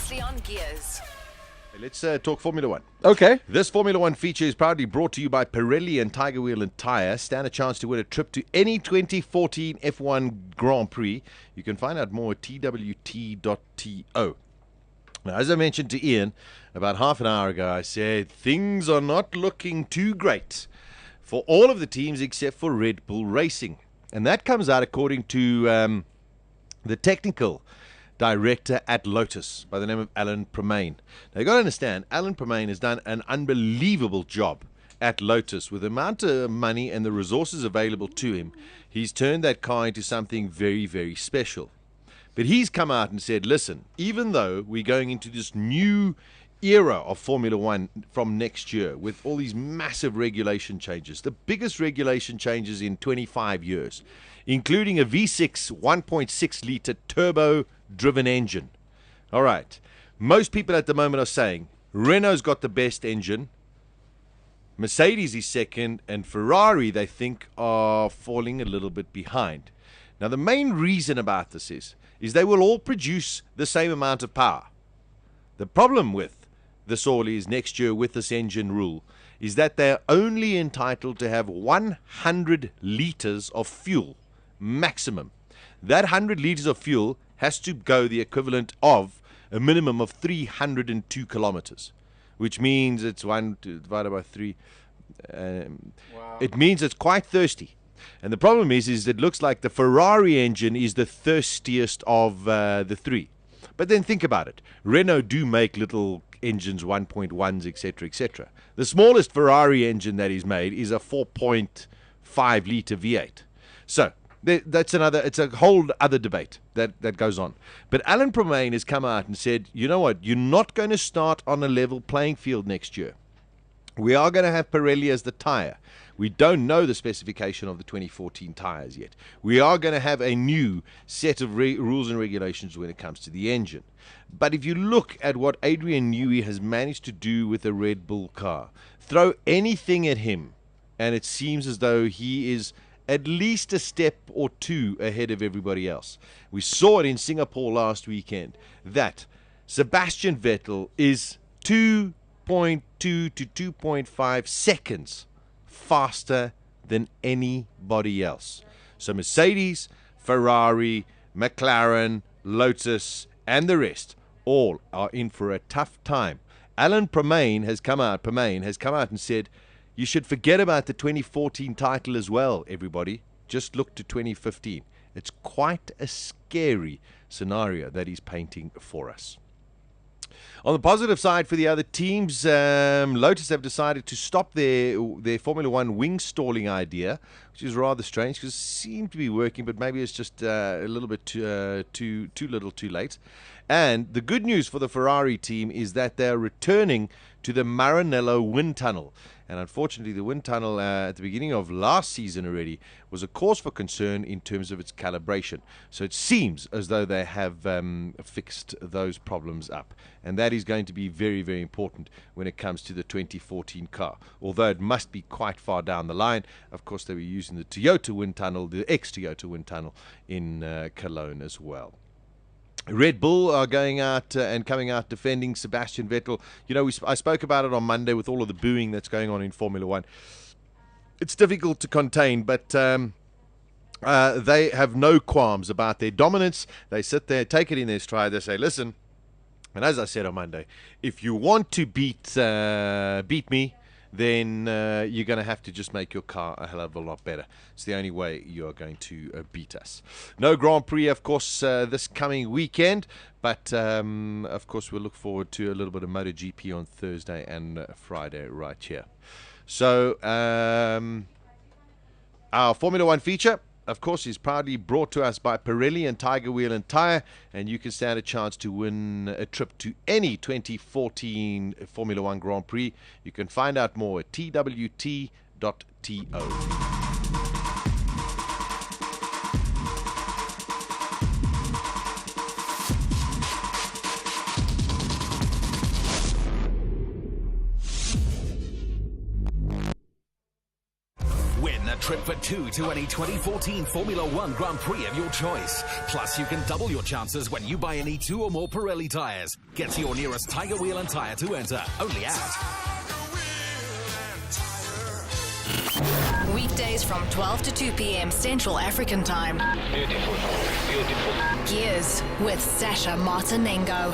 Previously on Gears. Let's talk Formula One. Okay. This Formula One feature is proudly brought to you by Pirelli and Tiger Wheel and Tyre. Stand a chance to win a trip to any 2014 F1 Grand Prix. You can find out more at twt.to. Now, as I mentioned to Ian about half an hour ago, I said things are not looking too great for all of the teams except for Red Bull Racing. And that comes out according to the technical director at Lotus by the name of Alan Permain. Now, you got to understand, Alan Permain has done an unbelievable job at Lotus with the amount of money and the resources available to him. He's turned that car into something very, very special. But he's come out and said, listen, even though we're going into this new era of Formula One from next year with all these massive regulation changes, the biggest regulation changes in 25 years, including a V6 1.6 litre turbo-driven engine. All right. Most people at the moment are saying Renault's got the best engine, Mercedes is second, and Ferrari, they think, are falling a little bit behind. Now, the main reason about this is they will all produce the same amount of power. The problem with this all is next year with this engine rule is that they're only entitled to have 100 litres of fuel maximum. That 100 litres of fuel has to go the equivalent of a minimum of 302 kilometers, which means it's 1 divided by 3. Wow. It means it's quite thirsty. And the problem is it looks like the Ferrari engine is the thirstiest of the three. But then think about it. Renault do make little engines, 1.1s, etc., etc. The smallest Ferrari engine that is made is a 4.5 litre V8. So it's a whole other debate that goes on. But Alan Permain has come out and said, you know what, you're not going to start on a level playing field next year. We are going to have Pirelli as the tyre. We don't know the specification of the 2014 tyres yet. We are going to have a new set of rules and regulations when it comes to the engine. But if you look at what Adrian Newey has managed to do with a Red Bull car, throw anything at him, and it seems as though he is at least a step or two ahead of everybody else. We saw it in Singapore last weekend that Sebastian Vettel is 2.2 to 2.5 seconds faster than anybody else. So Mercedes, Ferrari, McLaren, Lotus, and the rest all are in for a tough time. Alan Permain has come out and said, you should forget about the 2014 title as well, everybody. Just look to 2015. It's quite a scary scenario that he's painting for us. On the positive side for the other teams, Lotus have decided to stop their Formula One wing stalling idea, which is rather strange because it seemed to be working, but maybe it's just a little bit too little too late. And the good news for the Ferrari team is that they're returning to the Maranello wind tunnel. And unfortunately, the wind tunnel at the beginning of last season already was a cause for concern in terms of its calibration. So it seems as though they have fixed those problems up. And that is going to be very, very important when it comes to the 2014 car. Although it must be quite far down the line. Of course, they were using the Toyota wind tunnel, the ex-Toyota wind tunnel in Cologne as well. Red Bull are going out and coming out defending Sebastian Vettel. You know, I spoke about it on Monday with all of the booing that's going on in Formula One. It's difficult to contain, but they have no qualms about their dominance. They sit there, take it in their stride. They say, listen, and as I said on Monday, if you want to beat me, then you're going to have to just make your car a hell of a lot better. It's the only way you are going to beat us. No Grand Prix, of course, this coming weekend, but of course we'll look forward to a little bit of MotoGP on Thursday and Friday right here. So our Formula One feature, of course, is proudly brought to us by Pirelli and Tiger Wheel and Tyre, and you can stand a chance to win a trip to any 2014 Formula One Grand Prix. You can find out more at twt.to. trip for two to any 2014 Formula One Grand Prix of your choice. Plus, you can double your chances when you buy any 2 or more Pirelli tyres. Get to your nearest Tiger Wheel and Tyre to enter. Only at... Weekdays from 12 to 2 p.m. Central African Time. Beautiful. Gears with Sasha Martinengo.